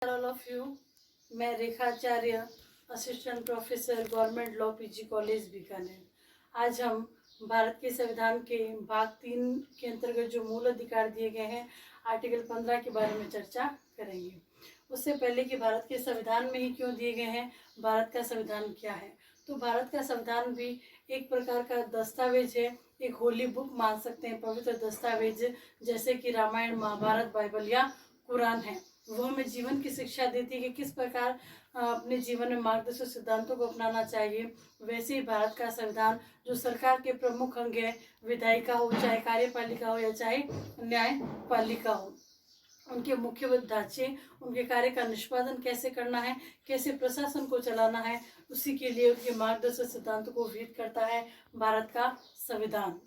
All of you. मैं Rekha Acharya, assistant professor, government law, PG college Bikaner. आज हम भारत के संविधान के भाग 3 के अंतर्गत जो मूल अधिकार दिए गए हैं आर्टिकल 15 के बारे में चर्चा करेंगे। उससे पहले कि भारत के संविधान में ही क्यों दिए गए हैं, भारत का संविधान क्या है, तो भारत का संविधान भी एक प्रकार का दस्तावेज है, एक होली बुक मान सकते हैं, पवित्र दस्तावेज, जैसे कि रामायण, महाभारत, बाइबल या कुरान है। वो हमें जीवन की शिक्षा देती है कि किस प्रकार अपने जीवन में मार्गदर्शक सिद्धांतों को अपनाना चाहिए। वैसे ही भारत का संविधान जो सरकार के प्रमुख अंग है, विधायिका हो, चाहे कार्यपालिका हो या चाहे न्यायपालिका हो, उनके मुख्य ढांचे, उनके कार्य का निष्पादन कैसे करना है, कैसे प्रशासन को चलाना है, उसी के लिए उनके मार्गदर्शक सिद्धांतों को विहित करता है भारत का संविधान।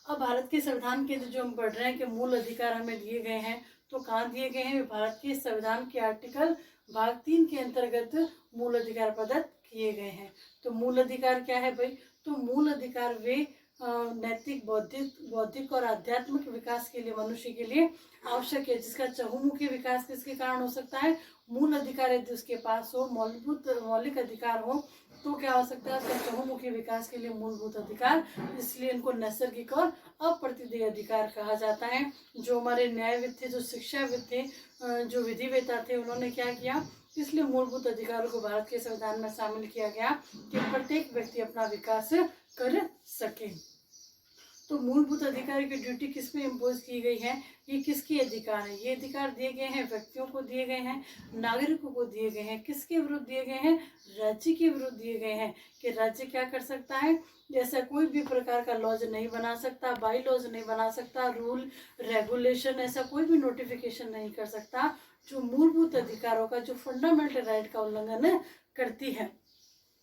अब भारत के संविधान के जो हम पढ़ रहे हैं कि मूल अधिकार हमें दिए गए हैं, तो कहाँ दिए गए हैं? भारत के संविधान के आर्टिकल भाग 3 के अंतर्गत मूल अधिकार प्रदत्त किए गए हैं। तो मूल अधिकार क्या है भाई? तो मूल अधिकार वे नैतिक, बौद्धिक और आध्यात्मिक विकास के लिए मनुष्य के लिए आवश्यक है, जिसका चहुमुखी विकास किसके कारण हो सकता है? मूल अधिकार यदि उसके पास हो, मौलिक अधिकार हो, तो क्या हो सकता है? उसका चहुमुखी विकास के लिए मूलभूत अधिकार, इसलिए इनको नैसर्गिक और अप्रतिदेय अधिकार कहा जाता है। जो हमारे न्यायविद थे, जो शिक्षाविद थे, जो विधिवेता थे, उन्होंने क्या किया? इसलिए मूलभूत अधिकारों को भारत के संविधान में शामिल किया गया कि प्रत्येक व्यक्ति अपना विकास कर सके। तो मूलभूत अधिकार की ड्यूटी किस पे इम्पोज की गई है? ये किसके अधिकार है? ये अधिकार दिए गए हैं व्यक्तियों को, दिए गए हैं नागरिकों को, दिए गए हैं किसके विरुद्ध दिए गए हैं? राज्य के विरुद्ध दिए गए हैं कि राज्य क्या कर सकता है? जैसा कोई भी प्रकार का लॉज नहीं बना सकता, बाई लॉज नहीं बना सकता, रूल रेगुलेशन, ऐसा कोई भी नोटिफिकेशन नहीं कर सकता जो मूलभूत अधिकारों का, जो फंडामेंटल राइट का उल्लंघन करती है।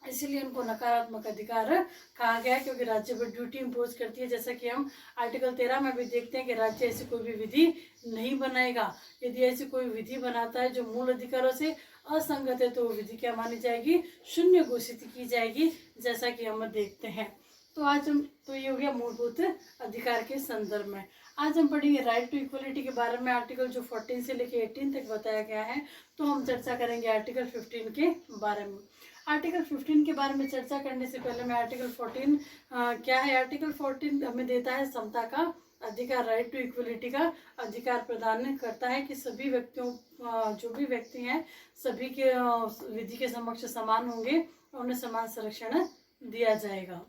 इसीलिए उनको नकारात्मक अधिकार कहा गया है, क्योंकि राज्य पर ड्यूटी इम्पोज करती है। जैसा कि हम आर्टिकल 13 में भी देखते हैं कि राज्य ऐसी कोई भी विधि नहीं बनाएगा। यदि ऐसी कोई विधि बनाता है जो मूल अधिकारों से असंगत है, तो वो विधि क्या मानी जाएगी? शून्य घोषित की जाएगी, जैसा कि हम देखते हैं। तो आज हम, तो ये हो गया मूलभूत अधिकार के संदर्भ में। आज हम पढ़ेंगे राइट टू इक्वलिटी के बारे में, आर्टिकल जो 14 से लेकर 18 तक बताया गया है। तो हम चर्चा करेंगे आर्टिकल 15 के बारे में। आर्टिकल 15 के बारे में चर्चा करने से पहले मैं आर्टिकल 14 क्या है? आर्टिकल 14 हमें देता है समता का अधिकार, राइट टू इक्वलिटी का अधिकार प्रदान करता है कि सभी व्यक्तियों, जो भी व्यक्ति हैं, सभी के विधि के समक्ष समान होंगे और उन्हें समान संरक्षण दिया जाएगा।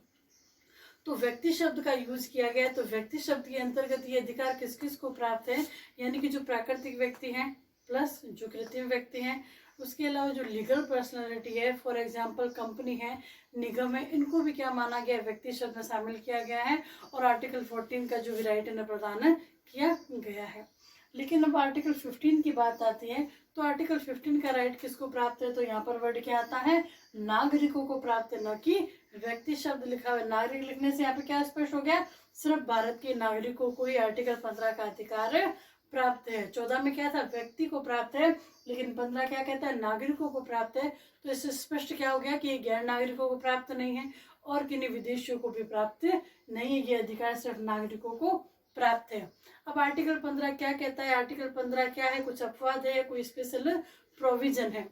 तो व्यक्ति शब्द का यूज किया गया है। तो व्यक्ति शब्द के अंतर्गत ये अधिकार किस किस को प्राप्त है? यानी कि जो प्राकृतिक व्यक्ति हैं प्लस जो कृत्रिम व्यक्ति हैं, उसके अलावा जो लीगल पर्सनालिटी है, फॉर एग्जांपल कंपनी है, निगम है, इनको भी क्या माना गया? व्यक्ति शब्द में शामिल किया गया है। और आर्टिकल 14 का जो भी राइट इन्हें प्रदान किया गया है। लेकिन अब आर्टिकल 15 की बात आती है, तो आर्टिकल 15 का राइट किसको प्राप्त है? तो यहाँ पर वर्ड क्या आता है? नागरिकों को प्राप्त है, न कि व्यक्ति शब्द लिखा हुआ है। नागरिक लिखने से यहाँ पे क्या स्पष्ट हो गया? सिर्फ भारत के नागरिकों को ही आर्टिकल 15 का अधिकार प्राप्त है। 14 में क्या था? व्यक्ति को प्राप्त है, लेकिन 15 क्या कहता है? नागरिकों को प्राप्त है। तो इससे स्पष्ट क्या हो गया कि गैर नागरिकों को प्राप्त नहीं है और किन्हीं विदेशियों को भी प्राप्त नहीं है। ये अधिकार सिर्फ नागरिकों को प्राप्त है। अब आर्टिकल 15 क्या कहता है? आर्टिकल 15 क्या है? कुछ अपवाद है, कोई स्पेशल प्रोविजन है।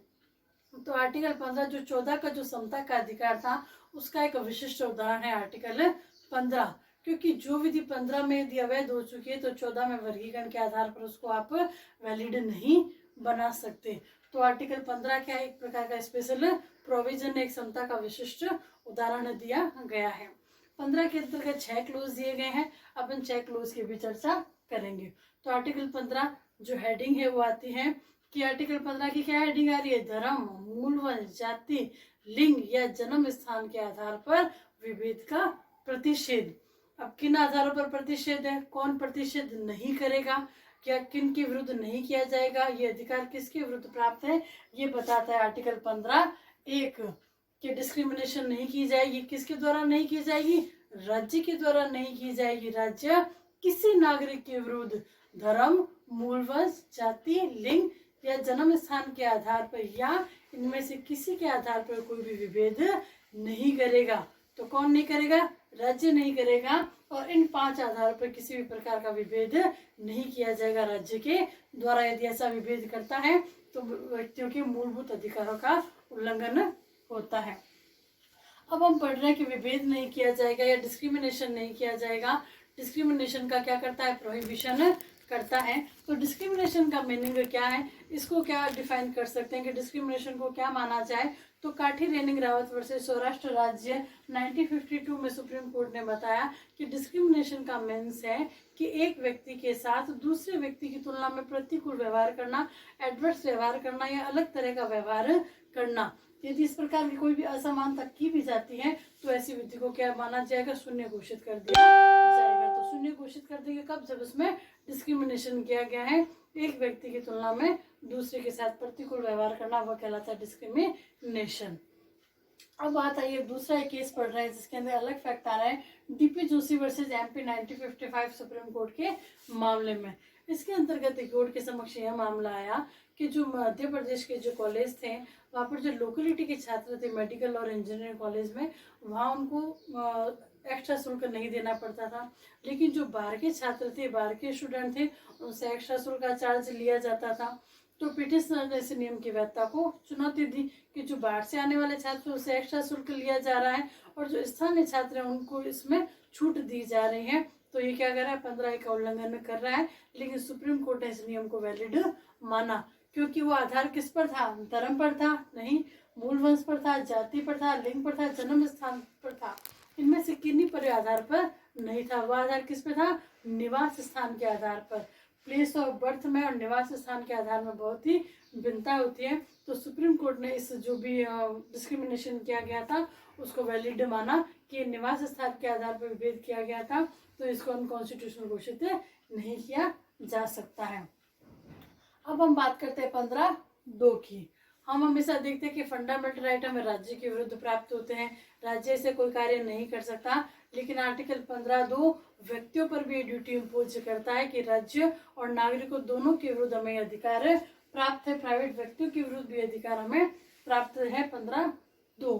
तो आर्टिकल 15 जो 14 का जो समता का अधिकार था, उसका एक विशिष्ट उदाहरण है आर्टिकल 15, क्योंकि जो विधि 15 में यदि अवैध हो चुकी है तो 14 में वर्गीकरण के आधार पर उसको आप वैलिड नहीं बना सकते। तो आर्टिकल 15 क्या है? एक प्रकार का स्पेशल प्रोविजन, एक समता का विशिष्ट उदाहरण दिया गया है। 15 के अंतर्गत 6 क्लोज दिए गए हैं। अपन 6 क्लोज की भी चर्चा करेंगे। तो आर्टिकल 15 जो हेडिंग है वो आती है कि आर्टिकल 15 की क्या हेडिंग आ रही है? धर्म, मूलवंश, जाति, लिंग या जन्म स्थान के आधार पर विभेद का प्रतिषेध। अब किन आधारों पर प्रतिषेध है? कौन प्रतिषेध नहीं करेगा? क्या किन के विरुद्ध नहीं किया जाएगा? ये अधिकार किसके विरुद्ध प्राप्त है? ये बताता है आर्टिकल 15 एक कि डिस्क्रिमिनेशन नहीं की जाएगी। किसके द्वारा नहीं की जाएगी? राज्य के द्वारा नहीं की जाएगी। राज्य किसी नागरिक के विरुद्ध धर्म, मूलवंश, जाति, लिंग या जन्म स्थान के आधार पर या इनमें से किसी के आधार पर कोई भी विभेद नहीं करेगा। तो कौन नहीं करेगा? राज्य नहीं करेगा। और इन 5 आधारों पर किसी भी प्रकार का विभेद नहीं किया जाएगा राज्य के द्वारा यदि ऐसा विभेद करता है तो व्यक्तियों के मूलभूत अधिकारों का उल्लंघन होता है। अब हम पढ़ रहे हैं कि विभेद नहीं किया जाएगा या डिस्क्रिमिनेशन नहीं किया जाएगा। डिस्क्रिमिनेशन का क्या करता है, प्रोहिबिशन करता है। तो डिस्क्रिमिनेशन का मीनिंग क्या है, इसको क्या डिफाइन कर सकते हैं कि डिस्क्रिमिनेशन को क्या माना जाए। तो काठी रेनिंग रावत वर्सेस सौराष्ट्र राज्य 1952 में सुप्रीम कोर्ट ने बताया कि डिस्क्रिमिनेशन का मीन्स है कि एक व्यक्ति के साथ दूसरे व्यक्ति की तुलना में प्रतिकूल व्यवहार करना, एडवर्स व्यवहार करना या अलग तरह का व्यवहार करना। यदि इस प्रकार की कोई भी असमानता की भी जाती है तो ऐसी विधि को क्या माना जाएगा, शून्य घोषित कर दिया जाएगा। तो शून्य घोषित कर देंगे कब, जब उसमें डिस्क्रिमिनेशन किया गया है, एक व्यक्ति की तुलना में दूसरे के साथ प्रतिकूल व्यवहार करना, वह कहलाता है डिस्क्रिमिनेशन। अब बात आई है दूसरा एक केस पढ़ रहे हैं जिसके अंदर अलग फैक्ट आ रहा है, DP Joshi versus MP 1955 supreme court के मामले में। इसके अंतर्गत कोर्ट के समक्ष यह मामला आया कि जो मध्य प्रदेश के जो कॉलेज थे वहाँ पर जो लोकेलिटी के छात्र थे मेडिकल और इंजीनियरिंग कॉलेज में, वहाँ उनको एक्स्ट्रा शुल्क नहीं देना पड़ता था, लेकिन जो बाहर के छात्र थे, बाहर के स्टूडेंट थे, उनसे एक्स्ट्रा शुल्क का चार्ज लिया जाता था। तो पिटिशनर ने इस नियम की वैधता को चुनौती दी कि जो बाहर से आने वाले छात्र उसे एक्स्ट्रा शुल्क लिया जा रहा है और जो स्थानीय छात्र हैं उनको इसमें छूट दी जा रही है। तो ये क्या कर रहा है, 15A का उल्लंघन कर रहा है। लेकिन सुप्रीम कोर्ट ने इस नियम को वैलिड माना, क्योंकि वो आधार किस पर था, धर्म पर था नहीं, मूल वंश पर था, जाति पर था, लिंग पर था, जन्म स्थान पर था। इनमें से किन्हीं पर आधार पर नहीं था। वह आधार किस पे था, निवास स्थान के आधार पर। प्लेस ऑफ बर्थ में और निवास स्थान के आधार में बहुत ही भिन्नता होती है। तो सुप्रीम कोर्ट ने इस जो भी डिस्क्रिमिनेशन किया गया था उसको वैलिड माना कि निवास स्थान के आधार पर विभेद किया गया था, तो इसको अनकॉन्स्टिट्यूशनल घोषित नहीं किया जा सकता है। अब हम बात करते हैं 15(2) की। हम हमेशा देखते हैं कि फंडामेंटल राइट हमें राज्य के विरुद्ध प्राप्त होते हैं, राज्य से कोई कार्य नहीं कर सकता। लेकिन आर्टिकल 15(2) व्यक्तियों पर भी ड्यूटी इम्पोज करता है कि राज्य और नागरिकों दोनों के विरुद्ध हमें अधिकार प्राप्त है, प्राइवेट व्यक्तियों के विरुद्ध भी अधिकार हमें प्राप्त है 15(2)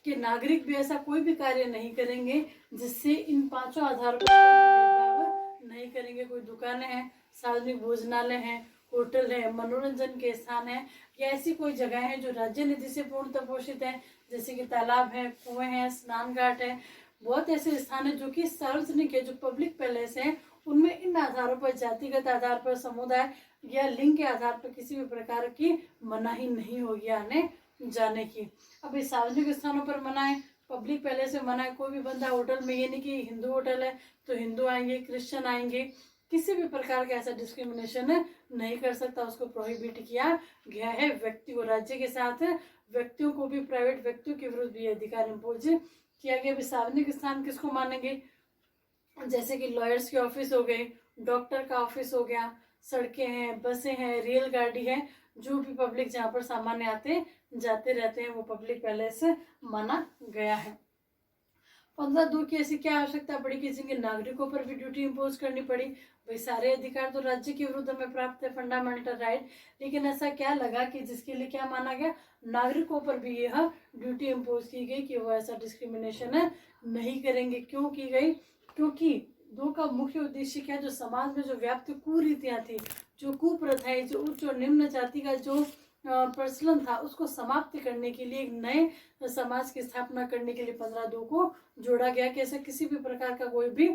कि नागरिक भी ऐसा कोई भी कार्य नहीं करेंगे जिससे इन पांचों आधारों पर भेदभाव नहीं करेंगे। कोई दुकानें हैं, सार्वजनिक भोजनालय हैं, होटल है, मनोरंजन के स्थान है, या ऐसी कोई जगह है जो राज्य निधि से पूर्णतः पोषित है, जैसे कि तालाब है, कुएं हैं, स्नान घाट है। बहुत ऐसे स्थान है जो कि सार्वजनिक है, जो पब्लिक पैलेस है, उनमें इन आधारों पर, जातिगत आधार पर, समुदाय या लिंग के आधार पर किसी भी प्रकार की मनाही नहीं होगी आने जाने की। अब इस सार्वजनिक स्थानों पर मना है, पब्लिक पैलेस में मना है। कोई भी बंदा होटल में, ये नहीं कि हिंदू होटल है तो हिंदू आएंगे, क्रिश्चियन आएंगे, किसी भी प्रकार का ऐसा डिस्क्रिमिनेशन नहीं कर सकता, उसको प्रोहिबिट किया गया है। व्यक्ति को, राज्य के साथ व्यक्तियों को भी, प्राइवेट व्यक्तियों के विरुद्ध भी अधिकार इम्पोज किया गया। भी सार्वजनिक स्थान किसको मानेंगे, जैसे कि लॉयर्स के ऑफिस हो गए, डॉक्टर का ऑफिस हो गया, सड़कें हैं, बसें हैं, रेलगाड़ी है, जो भी पब्लिक जहाँ पर सामान्य आते जाते रहते हैं वो पब्लिक पैलेस माना गया है। 15(2) की ऐसी क्या आवश्यकता पड़ी कि जिनके नागरिकों पर भी ड्यूटी इम्पोज करनी पड़ी। भाई सारे अधिकार तो राज्य के विरुद्ध में प्राप्त है, फंडामेंटल राइट, लेकिन ऐसा क्या लगा कि जिसके लिए क्या माना गया, नागरिकों पर भी यह ड्यूटी इम्पोज की गई कि वो ऐसा डिस्क्रिमिनेशन नहीं करेंगे। क्यों की गई, क्योंकि 2 का मुख्य उद्देश्य क्या, जो समाज में जो व्याप्त कुरीतियां थी, जो कुप्रथाएं, जो उच्च और निम्न जाति का जो प्रचलन था, उसको समाप्त करने के लिए, एक नए समाज की स्थापना करने के लिए 15(2) को जोड़ा गया कि ऐसे किसी भी प्रकार का कोई भी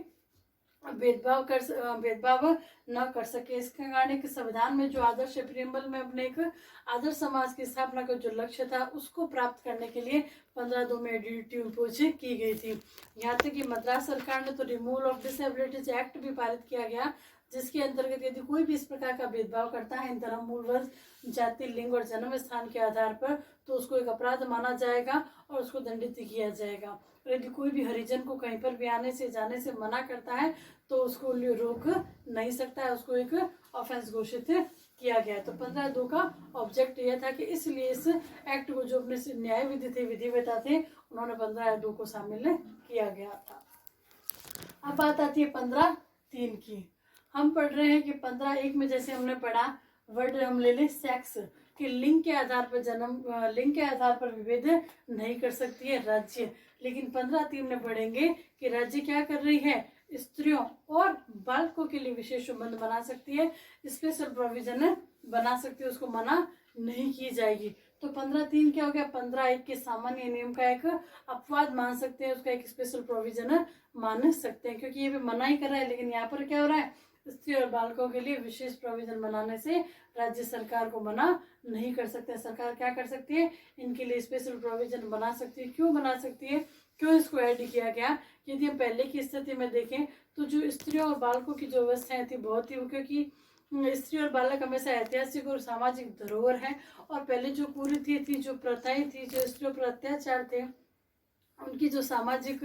भेदभाव न कर सके। इसके कारण एक संविधान में जो आदर्श प्रियम्बल में अपने एक आदर्श समाज की स्थापना का जो लक्ष्य था उसको प्राप्त करने के लिए 15(2) में ड्यूटी इम्पोज की गई थी। यहाँ तक कि मद्रास सरकार ने तो रिमूवल ऑफ डिसेबिलिटीज एक्ट भी पारित किया गया, जिसके अंतर्गत यदि कोई भी इस प्रकार का भेदभाव करता है धर्म, मूल वर्ग, जाति, लिंग और जन्म स्थान के आधार पर, तो उसको एक अपराध माना जाएगा और उसको दंडित किया जाएगा। और यदि कोई भी हरिजन को कहीं पर भी आने से जाने से मना करता है तो उसको रोक नहीं सकता है, उसको एक ऑफेंस घोषित किया गया। तो 15(2) का ऑब्जेक्ट यह था कि इसलिए इस एक्ट को जो अपने न्याय विधि थे, विधिवेता थे, उन्होंने 15(2) को शामिल किया गया था। अब बात आती है 15(3) की। हम पढ़ रहे हैं कि 15(1) में जैसे हमने पढ़ा, वर्ड हम ले लें सेक्स, कि लिंग के आधार पर लिंग के आधार पर विभेद नहीं कर सकती है राज्य। लेकिन 15(3) में पढ़ेंगे कि राज्य क्या कर रही है, स्त्रियों और बालकों के लिए विशेष संबंध बना सकती है, स्पेशल प्रोविजन बना सकती है, उसको मना नहीं की जाएगी। तो 15(3) क्या हो गया, 15(1) के सामान्य नियम का एक अपवाद मान सकते हैं, उसका एक स्पेशल प्रोविजन मान सकते हैं, क्योंकि ये भी मना ही कर रहा है। लेकिन यहाँ पर क्या हो रहा है, स्त्री और बालकों के लिए विशेष प्रोविजन बनाने से राज्य सरकार को मना नहीं कर सकते। सरकार क्या कर सकती है, इनके लिए स्पेशल प्रोविजन बना सकती है। क्यों बना सकती है, क्यों इसको ऐड किया गया? यदि हम पहले की स्थिति में देखें तो जो स्त्रियों और बालकों की जो व्यवस्थाएं थी बहुत ही, क्योंकि स्त्री और बालक हमेशा ऐतिहासिक और सामाजिक धरोहर है, और पहले जो कुरीति थी, जो प्रथाएं थी, जो स्त्रियों पर अत्याचार थे, उनकी जो सामाजिक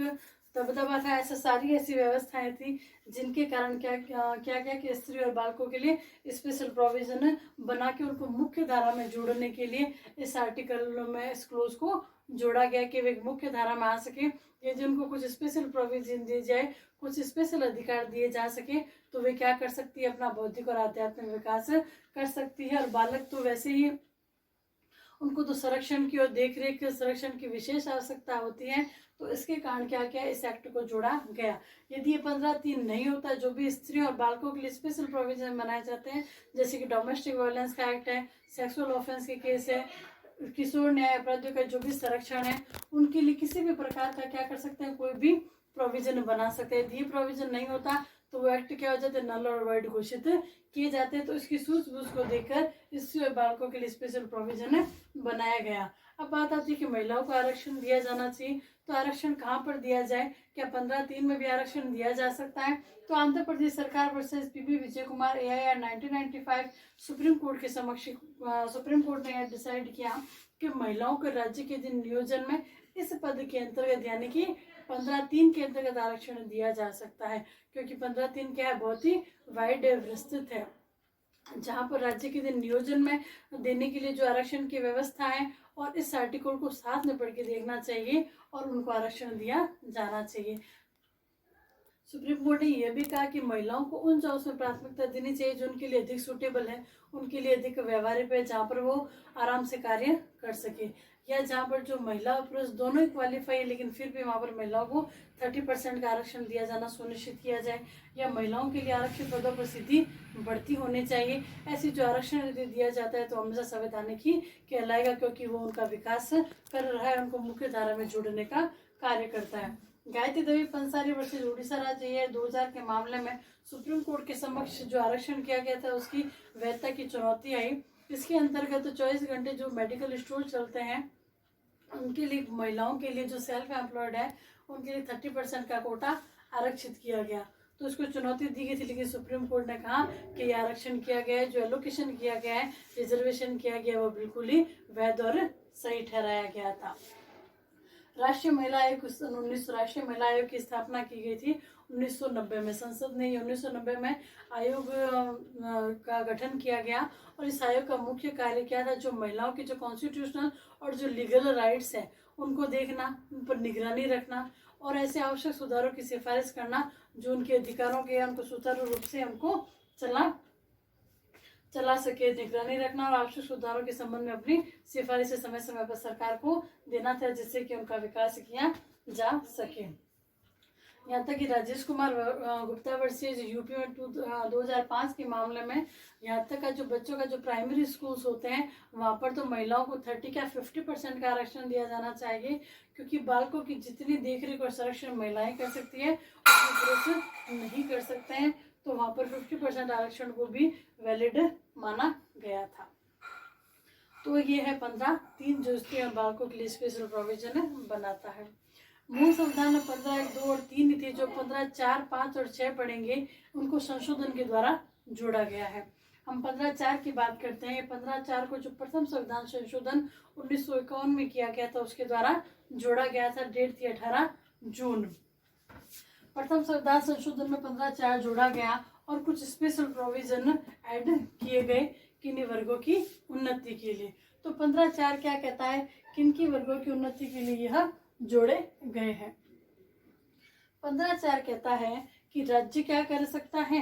दबदबा था, ऐसा सारी ऐसी व्यवस्थाएं थी जिनके कारण क्या क्या कि स्त्री और बालकों के लिए स्पेशल प्रोविजन बना के उनको मुख्य धारा में जोड़ने के लिए इस आर्टिकल में इस क्लोज को जोड़ा गया कि वे मुख्य धारा में आ सके। यदि उनको कुछ स्पेशल प्रोविजन दिए जाए, कुछ स्पेशल अधिकार दिए जा सके, तो वे क्या कर सकती है, अपना बौद्धिक और आध्यात्मिक विकास कर सकती है। और बालक तो वैसे ही, उनको तो संरक्षण की और देखरेख संरक्षण की विशेष आवश्यकता होती है। तो इसके कारण क्या क्या इस एक्ट को जोड़ा गया। यदि ये 15(3) नहीं होता, जो भी स्त्रियों और बालकों के लिए स्पेशल प्रोविजन बनाए जाते हैं, जैसे कि डोमेस्टिक वायलेंस का एक्ट है, सेक्सुअल ऑफेंस के केस है, किशोर न्याय अपराधियों का जो भी संरक्षण है, उनके लिए किसी भी प्रकार का क्या कर सकते हैं, कोई भी प्रोविजन बना सकते हैं। यदि प्रोविजन नहीं होता तो वो एक्ट क्या हो जाते, नल और वैध घोषित किए जाते हैं। तो इसकी सूझबूझ को देखकर स्त्री और बालकों के लिए स्पेशल प्रोविजन बनाया गया। अब बात आती है कि महिलाओं को आरक्षण दिया जाना चाहिए, तो आरक्षण कहाँ पर दिया जाए, क्या 15(3) में भी आरक्षण दिया जा सकता है? तो आंध्र प्रदेश सरकार versus PB Vijay Kumar AIR 1995 supreme court के समक्ष सुप्रीम कोर्ट ने यह डिसाइड किया कि महिलाओं को राज्य के दिन नियोजन में इस पद के अंतर्गत यानी कि 15(3) के अंतर्गत आरक्षण दिया जा सकता है, क्योंकि 15(3) क्या है, बहुत ही वाइड विस्तृत है, जहाँ पर राज्य के दिन नियोजन में देने के लिए जो आरक्षण की व्यवस्था है, और इस आर्टिकल को साथ में पढ़ के देखना चाहिए और उनको आरक्षण दिया जाना चाहिए। सुप्रीम कोर्ट ने यह भी कहा कि महिलाओं को उन जॉब्स में प्राथमिकता देनी चाहिए जो उनके लिए अधिक सूटेबल है, उनके लिए अधिक व्यवहारिक है, जहाँ पर वो आराम से कार्य कर सके, या जहाँ पर जो महिला और पुरुष दोनों ही क्वालिफाई है लेकिन फिर भी वहाँ पर महिलाओं को 30% का आरक्षण दिया जाना सुनिश्चित किया जाए, या महिलाओं के लिए आरक्षित पदों पर सीधी बढ़ती होनी चाहिए। ऐसी जो आरक्षण यदि दिया जाता है तो हमेशा संवैधानिक ही कहलाएगा, क्योंकि वो उनका विकास कर रहा है, उनको मुख्य धारा में जोड़ने का कार्य करता है। गायत्री देवी पंसारी वर्सेस उड़ीसा राज्य ये 2000 के मामले में सुप्रीम कोर्ट के समक्ष जो आरक्षण किया गया था उसकी वैधता की चुनौती आई। इसके अंतर्गत 24 घंटे जो मेडिकल स्टोर चलते हैं उनके लिए, महिलाओं के लिए जो सेल्फ एम्प्लॉयड है उनके लिए 30% का कोटा आरक्षित किया गया। तो इसको चुनौती दी गई थी, लेकिन सुप्रीम कोर्ट ने कहा कि ये आरक्षण किया गया है, जो एलोकेशन किया गया है, रिजर्वेशन किया गया है, वो बिल्कुल ही वैध और सही ठहराया गया था। राष्ट्रीय महिला आयोग राष्ट्रीय महिला आयोग की स्थापना की गई थी 1990 में। संसद ने 1990 में आयोग का गठन किया गया, और इस आयोग का मुख्य कार्य क्या था, जो महिलाओं की जो कॉन्स्टिट्यूशनल और जो लीगल राइट्स हैं उनको देखना, उन पर निगरानी रखना, और ऐसे आवश्यक सुधारों की सिफारिश करना जो उनके अधिकारों के उनको सुचारू रूप से उनको चला सके, निगरानी रखना, और आवश्यक सुधारों के संबंध में अपनी सिफारिशें समय समय पर सरकार को देना था, जिससे कि उनका विकास किया जा सके। यहाँ तक कि राजेश कुमार गुप्ता वर्सेस यूपी में 2005 के मामले में यहाँ तक का जो बच्चों का जो प्राइमरी स्कूल्स होते हैं वहाँ पर तो महिलाओं को 30 या 50% का आरक्षण दिया जाना चाहिए, क्योंकि बालकों की जितनी देखरेख और संरक्षण महिलाएं कर सकती है उतने पुरुष नहीं कर सकते हैं। तो वहाँ पर 50% आरक्षण को भी वैलिड माना गया था। तो ये है 15(3) जो स्त्री और बालकों के लिए स्पेशल प्रोविजन बनाता है। मूल संविधान में 15(1), 2 और 3 थी, जो 15(4), 5 और 6 पढ़ेंगे उनको संशोधन के द्वारा जोड़ा गया है। हम 15(4) की बात करते हैं। 15(4) को जो प्रथम संविधान संशोधन 1951 में किया गया था उसके द्वारा जोड़ा गया था। डेट थी 18 जून। प्रथम संविधान संशोधन में 15(4) जोड़ा गया और कुछ स्पेशल प्रोविजन ऐड किए गए किन्हीं वर्गों की उन्नति के लिए। तो 15(4) क्या कहता है, किन की वर्गों की उन्नति के लिए यह जोड़े गए हैं। 15(4) कहता है कि राज्य क्या कर सकता है,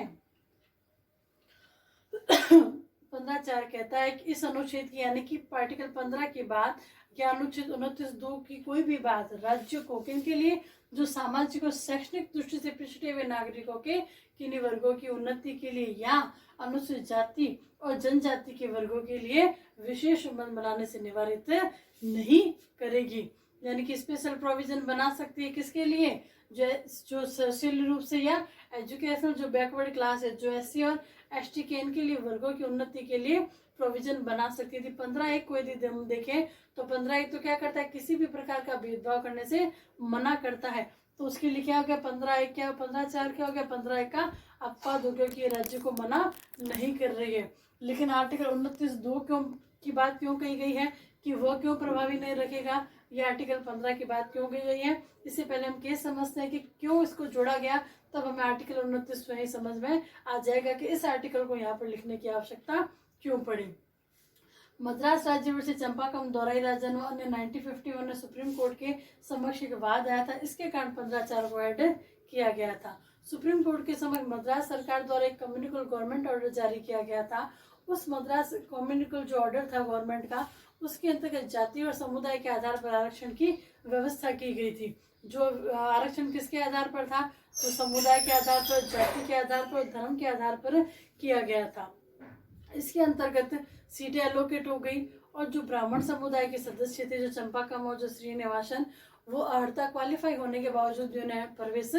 15(4) कहता है कि इस अनुच्छेद की यानी कि आर्टिकल 15 की बात या अनुच्छेद 29(2) की कोई भी बात राज्य को किनके लिए, जो सामाजिक और शैक्षणिक दृष्टि से पिछड़े हुए नागरिकों के किन्हीं वर्गों की उन्नति के लिए या अनुसूचित जाति और जनजाति के वर्गों के लिए विशेष संबंध बनाने से निवारित नहीं करेगी। यानी कि स्पेशल प्रोविजन बना सकती है किसके लिए, जो सोशल रूप से या एजुकेशनल जो बैकवर्ड क्लास है, जो SC और ST के इनके लिए वर्गों की उन्नति के लिए प्रोविजन बना सकती थी। 15(1) को यदि हम देखें तो 15(1) तो क्या करता है, किसी भी प्रकार का भेदभाव करने से मना करता है। तो उसके लिए क्या हो गया, 15(1) क्या, 15(4) क्या हो गया, 15(1) का अपवाद हो गया कि राज्य को मना नहीं कर रही है। लेकिन आर्टिकल 29(2) क्यों की बात क्यों कही गई है कि वह क्यों प्रभावी नहीं रखेगा, यह आर्टिकल 15 की बात क्यों कही गई है, इससे पहले हम केस समझते हैं कि क्यों इसको जोड़ा गया, तब हमें आर्टिकल 29 से ही समझ में आ जाएगा कि इस आर्टिकल को यहाँ पर लिखने की आवश्यकता क्यों पड़ी। मद्रास राज्य वर्ष चंपाकम दौराई राजन व अन्य 1951 में सुप्रीम कोर्ट के समक्ष एक वाद आया था, इसके कारण 15(4) को ऐड किया गया था। सुप्रीम कोर्ट के समक्ष मद्रास सरकार द्वारा एक कम्युनिकल गवर्नमेंट ऑर्डर जारी किया गया था। उस मद्रास कम्युनिकल जो ऑर्डर था गवर्नमेंट का, उसके अंतर्गत जाति और समुदाय के आधार पर आरक्षण की व्यवस्था की गई थी। जो आरक्षण किसके आधार पर था, तो समुदाय के आधार पर, जाति के आधार पर, धर्म के आधार पर किया गया था। इसके अंतर्गत सीटें एलोकेट हो गई और जो ब्राह्मण समुदाय के सदस्य थे, जो चंपाकम और जो श्रीनिवासन, वो अर्हता क्वालिफाई होने के बावजूद भी उन्हें प्रवेश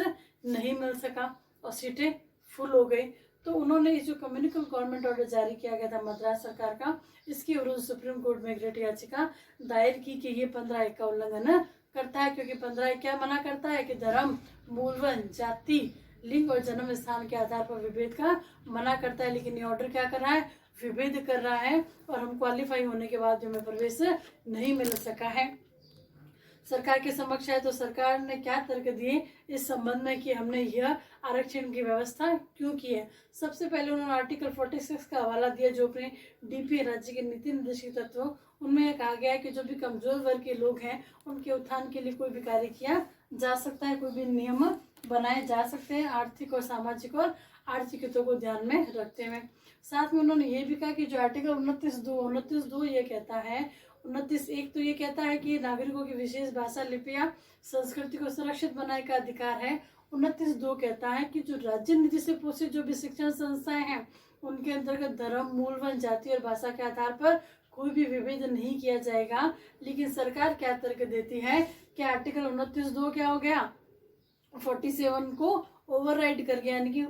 नहीं मिल सका और सीटें फुल हो गई। तो उन्होंने इस जो कम्युनिकल गवर्नमेंट ऑर्डर जारी किया गया था मद्रास सरकार का, इसके विरुद्ध सुप्रीम कोर्ट में रिट याचिका दायर की कि ये 15(1) का उल्लंघन करता है, क्योंकि 15(1) क्या मना करता है कि धर्म, मूलवन, जाति, लिंग और जन्म स्थान के आधार पर विभेद का मना करता है। लेकिन ये ऑर्डर क्या कर रहा है, विभेद कर रहा है, और हम क्वालिफाई होने के बाद हमें प्रवेश नहीं मिल सका है। सरकार के समक्ष है तो सरकार ने क्या तर्क दिए इस संबंध में कि हमने यह आरक्षण की व्यवस्था क्यों की है। सबसे पहले उन्होंने आर्टिकल 46 का हवाला दिया, जो अपने DP राज्य के नीति निर्देशित तत्व, उनमें कहा गया है कि जो भी कमजोर वर्ग के लोग हैं उनके उत्थान के लिए कोई भी कार्य किया जा सकता है, कोई भी नियम बनाए जा सकते हैं, आर्थिक और सामाजिक और आर्थिक हितों को ध्यान में रखते हुए। साथ में उन्होंने ये भी कहा कि जो आर्टिकल 29(2) ये कहता है, 29(1) तो ये कहता है कि नागरिकों की विशेष भाषा, लिपि या संस्कृति को सुरक्षित बनाने का अधिकार है। 29(2) कहता है कि जो राज्य नीति से पोषित जो भी शिक्षण संस्थाएं हैं, उनके अंतर्गत धर्म, मूलवन, जाति और भाषा के आधार पर कोई भी विभेद नहीं किया जाएगा। लेकिन सरकार क्या तर्क देती है कि आर्टिकल 29(2) क्या हो गया, 47 को ओवरराइड कर गया, यानी कि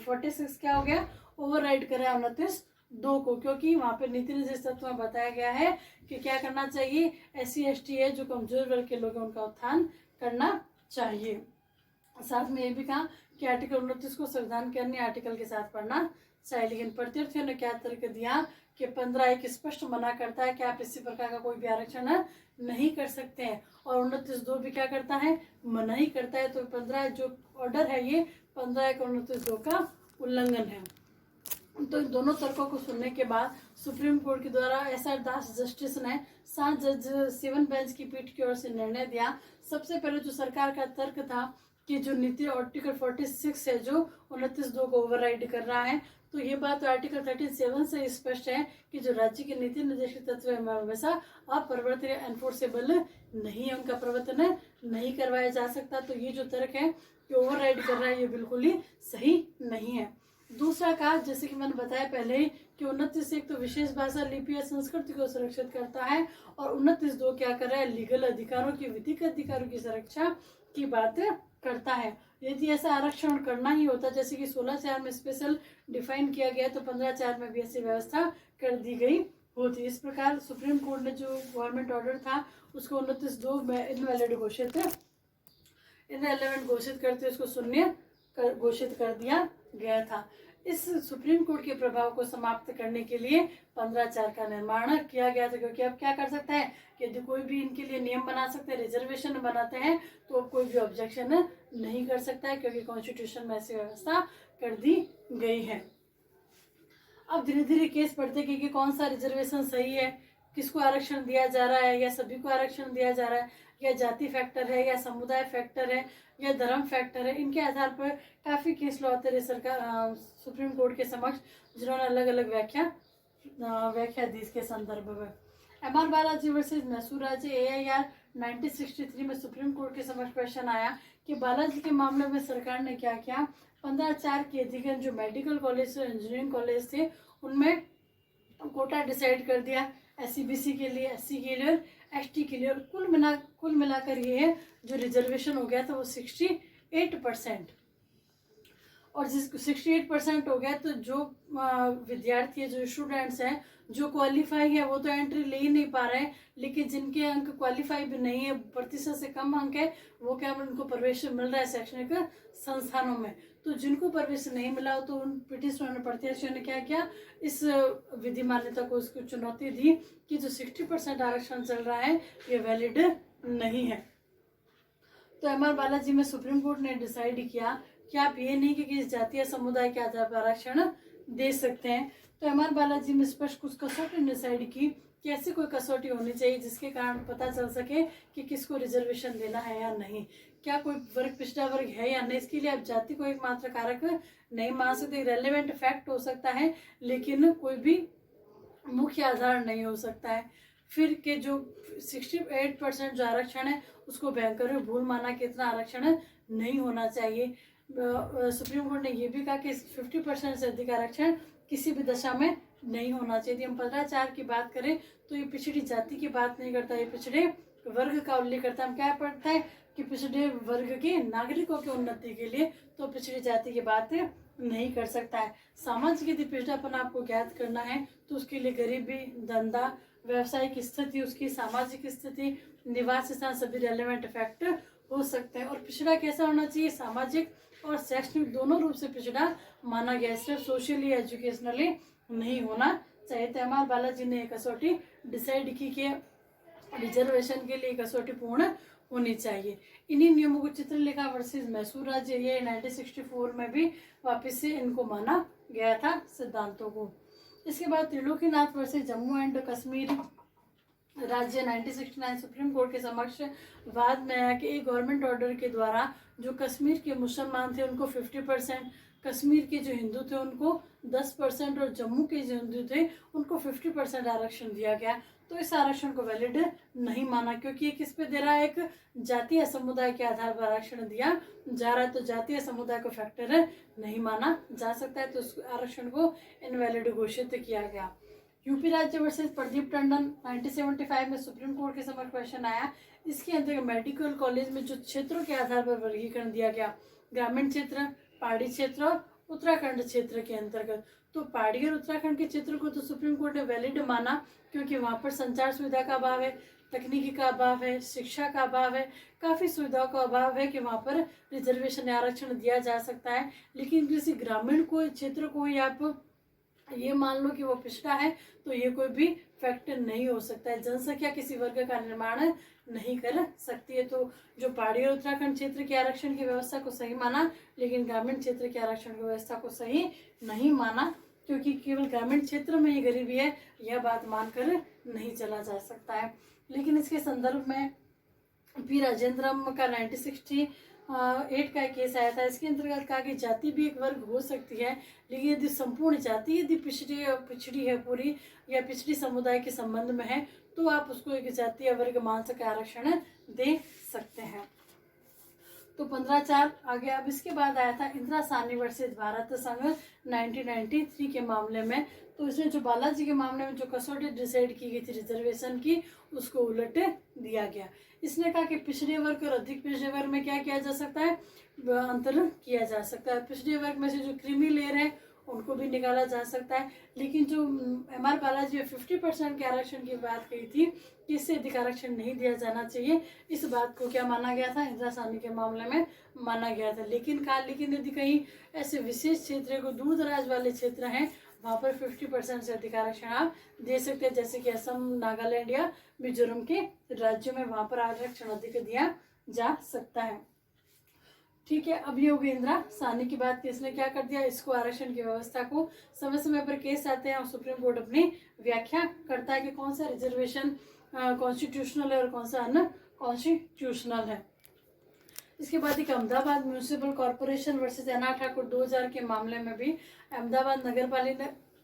46 क्या हो गया, ओवरराइड कर रहा है 29(2) को, क्योंकि वहाँ पे नीति निर्देश तत्व में बताया गया है कि क्या करना चाहिए, SC ST है जो कमजोर वर्ग के लोग हैं उनका उत्थान करना चाहिए। साथ में ये भी कहा कि आर्टिकल 29 को संविधान के अन्य आर्टिकल के साथ पढ़ना चाहिए। लेकिन प्रत्यार्थियों ने क्या तर्क दिया कि 15(1) स्पष्ट मना करता है कि आप इसी प्रकार का कोई भी आरक्षण नहीं कर सकते हैं, और 29(2) भी क्या करता है, मना ही करता है। तो 15 जो ऑर्डर है ये 15(1) और 29(2) का उल्लंघन है। तो इन दोनों तर्कों को सुनने के बाद सुप्रीम कोर्ट के द्वारा SR दास जस्टिस ने 7 जज 7 बेंच की पीठ की ओर से निर्णय दिया। सबसे पहले जो सरकार का तर्क था कि जो नीति आर्टिकल 46 है जो 29(2) को ओवरराइड कर रहा है, तो ये बात आर्टिकल 37 से स्पष्ट है कि जो राज्य के नीति निर्देशित तत्व है हमेशा अपरिवर्तनीय एनफोर्सेबल नहीं है, उनका प्रवर्तन नहीं करवाया जा सकता। तो ये जो तर्क है कि ओवरराइड कर रहा है, ये बिल्कुल ही सही नहीं है। दूसरा कहा, जैसे कि मैंने बताया पहले ही कि 29(1) तो विशेष भाषा, लिपि या संस्कृति को सुरक्षित करता है, और 29(2) क्या कर रहा है, लीगल अधिकारों की, विधिक अधिकारों की सुरक्षा की बात करता है। यदि ऐसा आरक्षण करना ही होता, जैसे कि 16(4) में स्पेशल डिफाइन किया गया, तो 15(4) में भी ऐसी व्यवस्था कर दी गई होती। इस प्रकार सुप्रीम कोर्ट ने जो गवर्नमेंट ऑर्डर था उसको 29(2) में इनवैलिड घोषित, इनरेलेवेंट घोषित करते उसको शून्य घोषित कर दिया गया था। इस सुप्रीम कोर्ट के प्रभाव को समाप्त करने के लिए 15(4) का निर्माण किया गया था, क्योंकि अब क्या कर सकता है कि यदि कोई भी इनके लिए नियम बना सकते हैं, रिजर्वेशन बनाते हैं, तो अब कोई भी ऑब्जेक्शन नहीं कर सकता है, क्योंकि कॉन्स्टिट्यूशन में ऐसी व्यवस्था कर दी गई है। अब धीरे धीरे केस पढ़ते कि कौन सा रिजर्वेशन सही है, किसको आरक्षण दिया जा रहा है, या सभी को आरक्षण दिया जा रहा है, या जाति फैक्टर है, या समुदाय फैक्टर है, या धर्म फैक्टर है। इनके आधार पर काफी केस लॉ आते रहे सरकार सुप्रीम कोर्ट के समक्ष, जिन्होंने अलग अलग व्याख्या व्याख्याधीश के संदर्भ में। M R Balaji versus Mysore राज्य AIR 1963 में सुप्रीम कोर्ट के समक्ष क्वेश्चन आया कि बालाजी के मामले में सरकार ने क्या किया। 15/4 के अधिकरण जो मेडिकल कॉलेज और इंजीनियरिंग कॉलेज थे उनमें कोटा डिसाइड कर दिया, SC/BC के लिए, SC के लिए, ST के लिए, और कुल मिलाकर ये है जो रिजर्वेशन हो गया था वो 68%। और जिस 68% हो गया तो जो विद्यार्थी है, जो स्टूडेंट्स हैं, जो क्वालिफाई है वो तो एंट्री ले ही नहीं पा रहे हैं, लेकिन जिनके अंक क्वालिफाई भी नहीं है, प्रतिशत से कम अंक है, वो क्या उनको प्रवेश मिल रहा है शैक्षणिक संस्थानों में। तो जिनको प्रवेश नहीं मिला तो उन पिटिशनर प्रत्याशियों ने क्या किया, इस विधि मान्यता को उसको चुनौती दी कि जो 60% आरक्षण चल रहा है ये वैलिड नहीं है। तो एम आर बालाजी में सुप्रीम कोर्ट ने डिसाइड किया कि आप ये नहीं कि किस जातीय समुदाय के आधार पर आरक्षण दे सकते हैं। तो एम आर बालाजी में स्पष्ट कुछ कसौटी डिसाइड की कि ऐसी कोई कसौटी होनी चाहिए जिसके कारण पता चल सके कि किसको रिजर्वेशन देना है या नहीं, क्या कोई वर्ग पिछड़ा वर्ग है या नहीं। इसके लिए आप जाति को एकमात्र कारक नहीं मान सकते, रेलेवेंट फैक्ट हो सकता है लेकिन कोई भी मुख्य आधार नहीं हो सकता है। फिर के जो 68% जो आरक्षण है उसको भयंकर भूल माना कि इतना आरक्षण नहीं होना चाहिए। सुप्रीम कोर्ट ने यह भी कहा कि 50% से अधिक आरक्षण किसी भी दशा में नहीं होना चाहिए। हम 15/4 की बात करें तो ये पिछड़ी जाति की बात नहीं करता, ये पिछड़े वर्ग का उल्लेख करता है। हम क्या पढ़ता है कि पिछड़े वर्ग के नागरिकों की उन्नति के लिए, तो पिछड़ी जाति की बात नहीं कर सकता है। सामाजिक यदि पिछड़ापन आपको ज्ञात करना है तो उसके लिए गरीबी, धंधा, व्यावसायिक स्थिति, उसकी सामाजिक स्थिति, निवास स्थान सभी रेलेवेंट फैक्ट हो सकते हैं। और पिछड़ा कैसा होना चाहिए, सामाजिक और शैक्षणिक दोनों रूप से पिछड़ा माना गया, सिर्फ सोशली एजुकेशनली नहीं होना चाहिए। तो एम आर बालाजी ने एक कसौटी डिसाइड की कि रिजर्वेशन के लिए कसौटी पूर्ण होनी चाहिए। इन्हीं नियमों को चित्रलेखा वर्सेस मैसूर राज्य ये 1964 में भी वापस से इनको माना गया था सिद्धांतों को। इसके बाद त्रिलोकीनाथ वर्सेस जम्मू एंड कश्मीर राज्य 1969 सुप्रीम कोर्ट के समक्ष वाद में आया कि एक गवर्नमेंट ऑर्डर के द्वारा जो कश्मीर के मुसलमान थे उनको 50%, कश्मीर के जो हिंदू थे उनको 10% और जम्मू के जो हिंदू थे उनको 50% आरक्षण दिया गया। तो इस आरक्षण को वैलिड नहीं माना क्योंकि ये किस पे दे रहा है, एक जातीय समुदाय के आधार पर आरक्षण दिया जा रहा है, तो जातीय समुदाय को फैक्टर नहीं माना जा सकता है, तो उस आरक्षण को इनवैलिड घोषित किया गया। यूपी राज्य वर्सेस प्रदीप टंडन 1975 में सुप्रीम कोर्ट के समक्ष क्वेश्चन आया। इसके अंतर्गत मेडिकल कॉलेज में जो क्षेत्रों के आधार पर वर्गीकरण दिया गया, ग्रामीण क्षेत्र, पहाड़ी क्षेत्र और उत्तराखंड क्षेत्र के अंतर्गत, तो पहाड़ी और उत्तराखंड के क्षेत्र को तो सुप्रीम कोर्ट ने वैलिड माना क्योंकि वहाँ पर संचार सुविधा का अभाव है, तकनीकी का अभाव है, शिक्षा का अभाव है, काफ़ी सुविधाओं का अभाव है कि वहाँ पर रिजर्वेशन आरक्षण दिया जा सकता है। लेकिन किसी ग्रामीण को क्षेत्र को ही आप ये मान लो कि वो पिछड़ा है तो ये कोई भी फैक्ट नहीं हो सकता है। जनसंख्या किसी वर्ग का निर्माण नहीं कर सकती है। तो जो पहाड़ी और उत्तराखंड क्षेत्र के आरक्षण की व्यवस्था को सही माना, लेकिन ग्रामीण क्षेत्र के आरक्षण की व्यवस्था को सही नहीं माना क्योंकि केवल ग्रामीण क्षेत्र में ही गरीबी है, यह बात मानकर नहीं चला जा सकता है। लेकिन इसके संदर्भ में पी राजेंद्रम का 1968 का केस आया था। इसके अंतर्गत कहा कि जाति भी एक वर्ग हो सकती है, लेकिन यदि संपूर्ण जाति यदि पिछड़ी है पूरी या पिछड़ी समुदाय के संबंध में है तो आप उसको एक जातीय वर्ग मान सके आरक्षण दे सकते हैं। तो 15/4 आ गया। अब इसके बाद आया था इंदिरा साहनी वर्सेस भारत संघ 1993 के मामले में। तो इसने जो बालाजी के मामले में जो कसौटी डिसाइड की गई थी रिजर्वेशन की, उसको उलट दिया गया। इसने कहा कि पिछड़े वर्ग और अधिक पिछड़े वर्ग में क्या किया जा सकता है, अंतर किया जा सकता है। पिछड़े वर्ग में से जो क्रीमी लेयर है उनको भी निकाला जा सकता है। लेकिन जो एम आर बालाजी 50% के आरक्षण की बात कही थी कि इससे अधिक आरक्षण नहीं दिया जाना चाहिए, इस बात को क्या माना गया था, इंदिरा साहनी के मामले में माना गया था। लेकिन यदि कहीं ऐसे विशेष क्षेत्र को दूर दराज वाले क्षेत्र हैं वहाँ पर 50% से अधिक आरक्षण आप दे सकते हैं, जैसे कि असम, नागालैंड या मिजोरम के राज्यों में, वहाँ पर आरक्षण अधिक दिया जा सकता है। ठीक है। अब ये हो गई इंदिरा साहनी की बात कि इसने क्या कर दिया, इसको आरक्षण की व्यवस्था को समय समय पर केस आते हैं और सुप्रीम कोर्ट अपनी व्याख्या करता है कि कौन सा रिजर्वेशन कॉन्स्टिट्यूशनल है और कौन सा अनकॉन्स्टिट्यूशनल है। इसके बाद एक अहमदाबाद म्यूनिसिपल कॉरपोरेशन वर्सेस एना ठाकुर 2000 के मामले में भी अहमदाबाद नगर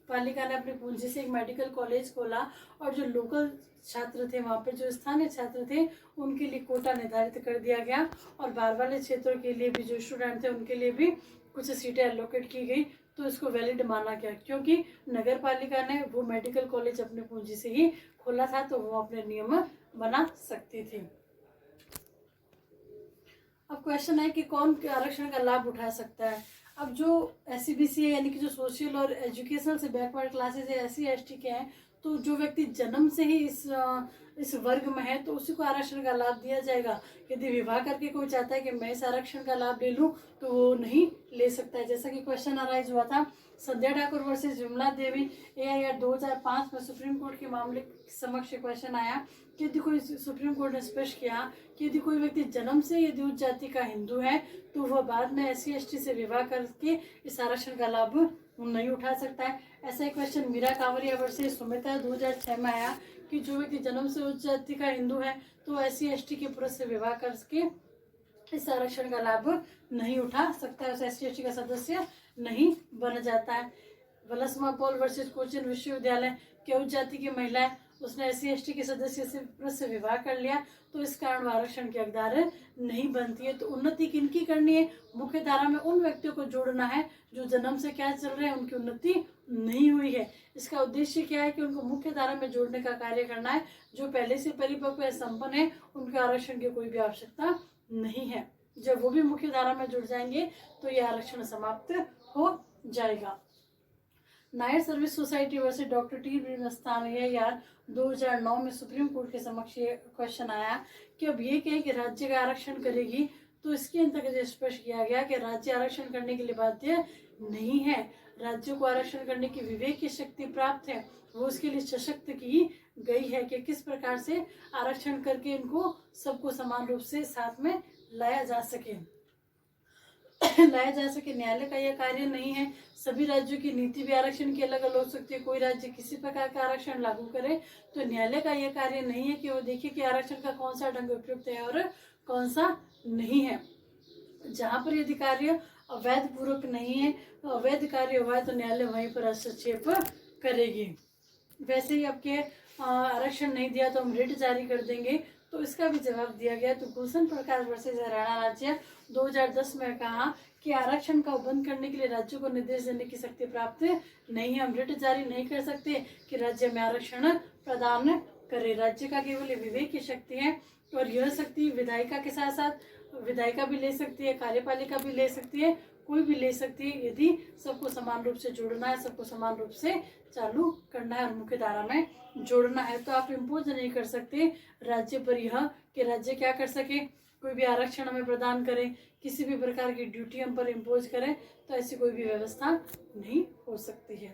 पालिका ने अपनी पूंजी से एक मेडिकल कॉलेज खोला और जो लोकल छात्र थे, वहाँ पे जो स्थानीय छात्र थे, उनके लिए कोटा निर्धारित कर दिया गया और बाहर वाले क्षेत्रों के लिए भी जो स्टूडेंट थे उनके लिए भी कुछ सीटें एलोकेट की गई। तो इसको वैलिड माना गया क्योंकि नगर पालिका ने वो मेडिकल कॉलेज अपनी पूंजी से ही खोला था, तो वो अपने नियम बना सकती थी। अब क्वेश्चन है कि कौन आरक्षण का लाभ उठा सकता है। अब जो SC/BC है, यानी कि जो सोशल और एजुकेशनल से बैकवर्ड क्लासेज है, SC/ST के हैं, तो जो व्यक्ति जन्म से ही इस वर्ग में है तो उसी को आरक्षण का लाभ दिया जाएगा। यदि विवाह करके कोई चाहता है कि मैं इस आरक्षण का लाभ ले लूँ तो वो नहीं ले सकता है। जैसा कि क्वेश्चन अराइज हुआ था संध्या ठाकुर वर्सेस विमला देवी AIR 2005 में सुप्रीम कोर्ट के मामले समक्ष क्वेश्चन आया कि यदि कोई, सुप्रीम कोर्ट ने स्पष्ट किया कि यदि कोई व्यक्ति जन्म से यदि उच्च जाति का हिंदू है तो वह बाद में SC/ST से विवाह करके इस आरक्षण का लाभ नहीं उठा सकता है। ऐसा एक क्वेश्चन मीरा कांवरिया वर्सेस सुमित्रा 2006 में आया कि जो व्यक्ति जन्म से उच्च जाति का हिंदू है तो SC/ST के पुरुष से विवाह करके इस आरक्षण का लाभ नहीं उठा सकता है, उस SC/ST का सदस्य नहीं बन जाता है। वलसमा पॉल वर्सेस कोचिन विश्वविद्यालय के उच्च जाति की महिला है, उसने SC/ST के सदस्य से पुरुष से विवाह कर लिया तो इस कारण आरक्षण की हकदार नहीं बनती है। तो उन्नति किनकी करनी है? मुख्य धारा में उन व्यक्तियों को जोड़ना है जो जन्म से क्या चल रहे हैं, उनकी उन्नति नहीं हुई है। इसका उद्देश्य क्या है कि उनको मुख्य धारा में जोड़ने का कार्य करना है। जो पहले से परिपक्व या संपन्न है उनके आरक्षण की कोई भी आवश्यकता नहीं है। जब वो भी मुख्य धारा में जुड़ जाएंगे तो यह आरक्षण समाप्त हो जाएगा। Nair service society versus doctor T Mastan AIR 2009 में सुप्रीम कोर्ट के समक्ष ये क्वेश्चन आया कि अब ये कहें कि राज्य का आरक्षण करेगी, तो इसके अंतर्गत स्पष्ट किया गया कि राज्य आरक्षण करने के लिए बाध्य नहीं है। राज्यों को आरक्षण करने की विवेक की शक्ति प्राप्त है, वो उसके लिए सशक्त की गई है कि किस प्रकार से आरक्षण करके इनको सबको समान रूप से साथ में लाया जा सके। न्यायालय का यह कार्य नहीं है। सभी राज्यों की नीति भी आरक्षण की अलग अलग हो सकती है। कोई राज्य किसी प्रकार का आरक्षण लागू करे तो न्यायालय का यह कार्य नहीं है कि वो देखे कि आरक्षण का कौन सा ढंग उपयुक्त है और कौन सा नहीं है। जहाँ पर यदि कार्य अवैध पूर्वक नहीं है, अवैध कार्य हुआ है तो न्यायालय वहीं पर हस्तक्षेप करेगी। वैसे ही आपके आरक्षण नहीं दिया तो हम रिट जारी कर देंगे, तो इसका भी जवाब दिया गया। तो भूषण प्रकाश वर्सेस हरियाणा राज्य 2010 में कहा कि आरक्षण का बंद करने के लिए राज्यों को निर्देश देने की शक्ति प्राप्त नहीं है। हम रिट जारी नहीं कर सकते कि राज्य में आरक्षण प्रदान करे। राज्य का केवल विवेक की शक्ति है और यह शक्ति विधायिका के साथ साथ विधायिका भी ले सकती है, कार्यपालिका भी ले सकती है, कोई भी ले सकती है। यदि सबको समान रूप से जोड़ना है, सबको समान रूप से चालू करना है और मुख्य धारा में जोड़ना है, तो आप इम्पोज नहीं कर सकते राज्य पर यह कि राज्य क्या कर सके, कोई भी आरक्षण हमें प्रदान करें, किसी भी प्रकार की ड्यूटी हम पर इम्पोज करें, तो ऐसी कोई भी व्यवस्था नहीं हो सकती है।